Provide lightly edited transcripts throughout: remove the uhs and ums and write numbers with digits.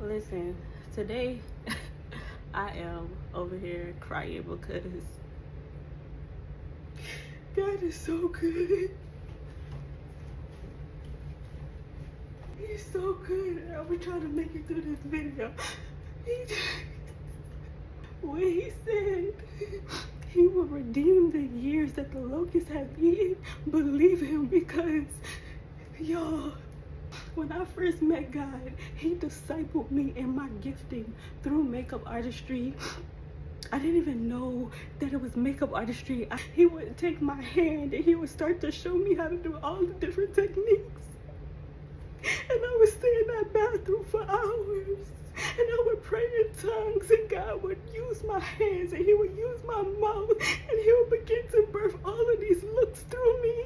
Listen, today I am over here crying because God is so good. He's so good. I'll be trying to make it through this video. When he said he will redeem the years that the locusts have eaten, believe him, because y'all, when I first met God, he discipled me in my gifting through makeup artistry. I didn't even know that it was makeup artistry. He would take my hand and he would start to show me how to do all the different techniques. And I would stay in that bathroom for hours. And I would pray in tongues, and God would use my hands and he would use my mouth, and he would begin to birth all of these looks through me.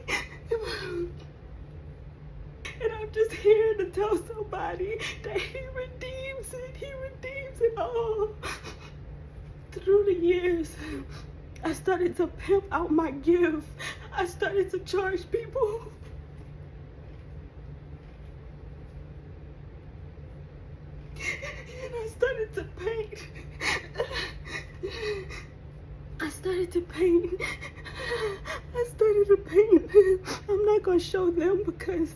And I'm just here to tell somebody that he redeems it all. Through the years, I started to pimp out my gift. I started to charge people. And I started to paint. I started to paint. I'm not going to show them because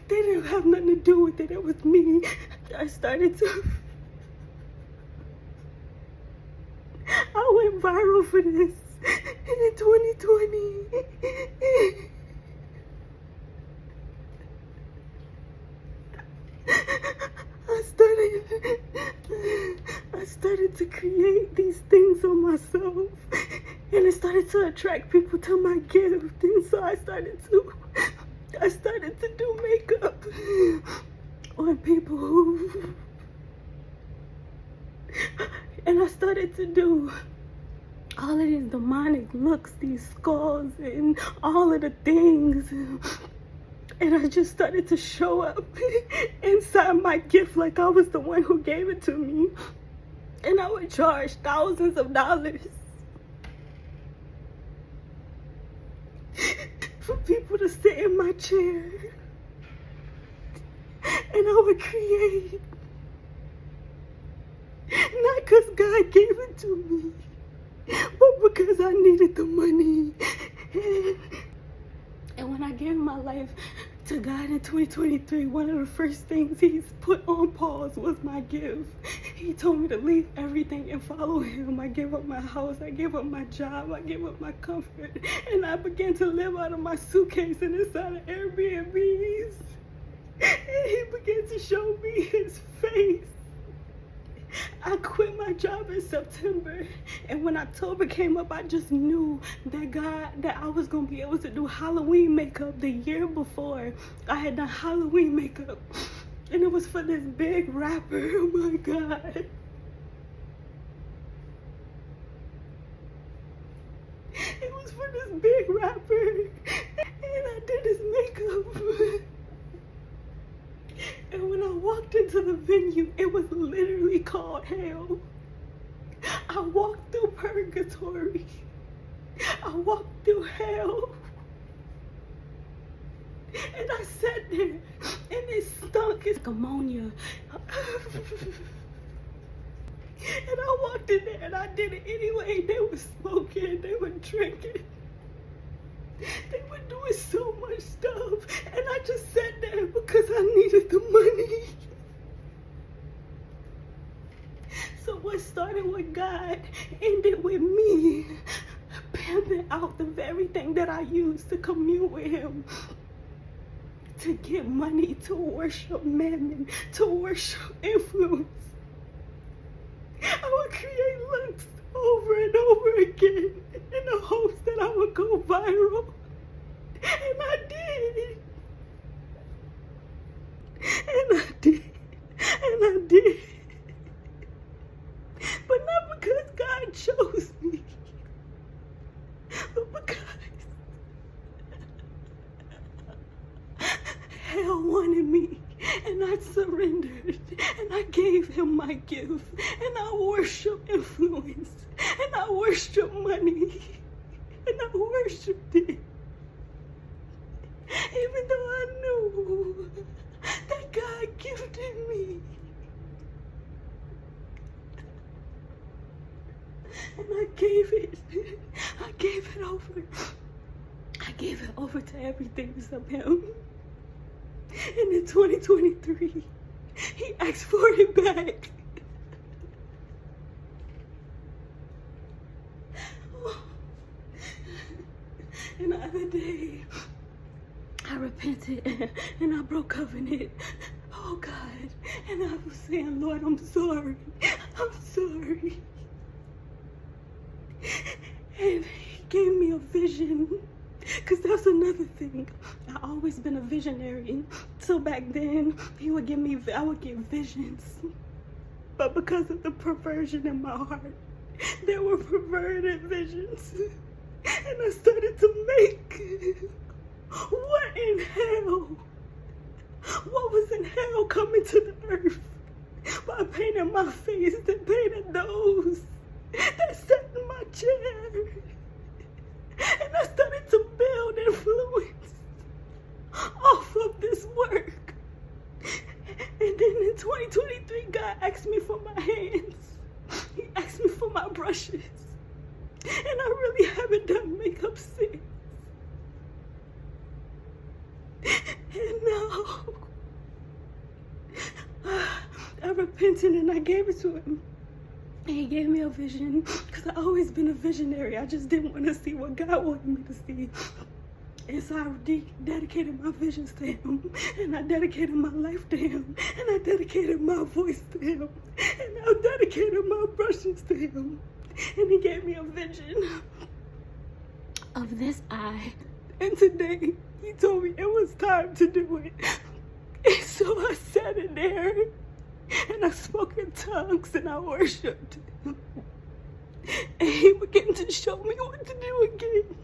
they didn't have nothing to do with it. It was me. I went viral for this in 2020. I started to create these things on myself, and it started to attract people to my gift. And so I started to do makeup on people and I started to do all of these demonic looks, these skulls and all of the things. And I just started to show up inside my gift like I was the one who gave it to me. And I would charge thousands of dollars for people to sit in my chair. And I would create. Not because God gave it to me, but because I needed the money. And when I gave my life to God in 2023, one of the first things he's put on pause was my gift. He told me to leave everything and follow him. I gave up my house, I gave up my job, I gave up my comfort, and I began to live out of my suitcase and inside of Airbnbs. And he began to show me his face. I quit my job in September, and when October came up, I just knew that I was gonna be able to do Halloween makeup. The year before, I had done Halloween makeup, and it was for this big rapper. Oh my God. It was for this big rapper, and I did his makeup. And when I walked into the venue, it was literally called hell. I walked through purgatory. I I walked through hell. And I sat there, and it stunk. It's ammonia. And I walked in there, and I did it anyway. They were smoking, they were drinking. They were doing so much stuff. And I just sat there because I needed the money. So what started with God ended with me pimping out the very thing that I used to commune with him. To get money, to worship mammon, to worship influence. I would create looks over and over again in the hopes that I would go viral. And I did. And I did. And I did. But not because God chose me, but because hell wanted me, and I surrendered, and I gave him my gift, and I worship influence, and I worship money, and I worshiped it. Even though I knew that God gifted me. And I gave it over. I gave it over to everything except him. And in 2023, he asked for it back. And the other day, I repented and I broke covenant. Oh God. And I was saying, Lord, I'm sorry. I'm sorry. And he gave me a vision. Because that's another thing. I've always been a visionary. So back then, I would get visions. But because of the perversion in my heart, there were perverted visions. And I started to make, what in hell? What was in hell coming to the earth? By painting my face, and painting those that sat in my chair. And I started to build influence off of this work. And then in 2023, God asked me for my hands. He asked me for my brushes. And I really haven't done makeup since. And now, I repented and I gave it to him. And he gave me a vision, because I've always been a visionary. I just didn't want to see what God wanted me to see. And so I dedicated my visions to him, and I dedicated my life to him, and I dedicated my voice to him, and I dedicated my brushes to him. And he gave me a vision of this eye. And today, he told me it was time to do it. And so I sat in there. And I spoke in tongues and I worshipped him. And he began to show me what to do again.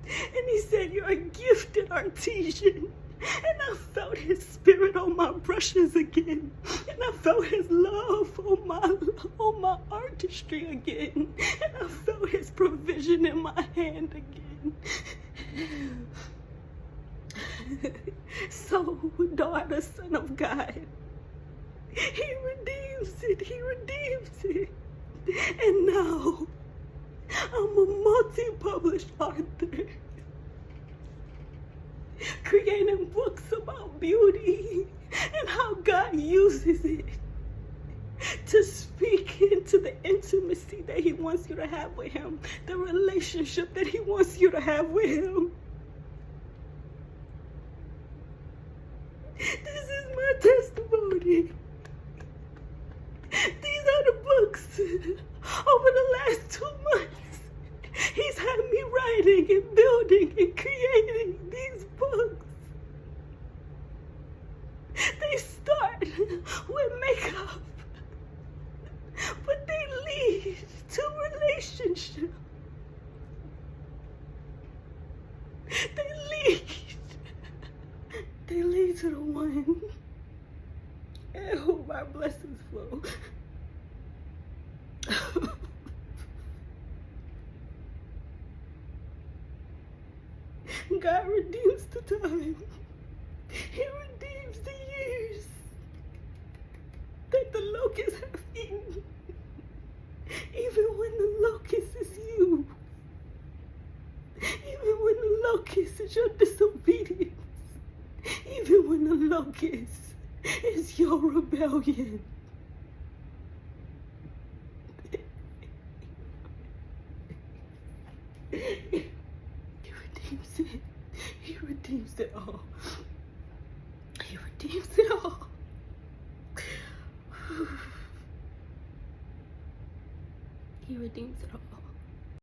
And he said, you're a gifted artisan. And I felt his spirit on my brushes again. And I felt his love on my artistry again. And I felt his provision in my hand again. So, daughter, son of God, he redeems it, he redeems it. And now, I'm a multi-published author, creating books about beauty and how God uses it to speak into the intimacy that he wants you to have with him, the relationship that he wants you to have with him. This is my testimony. These are the books. Over the last 2 months, he's had me writing and building and creating these books. They start with makeup, but they lead to relationship. They lead to the one God redeems the time. He redeems the years that the locusts have eaten. Even when the locust is you. Even when the locust is your disobedience. Even when the locust is your rebellion. He redeems it. He redeems it all. He redeems it all. He redeems it all.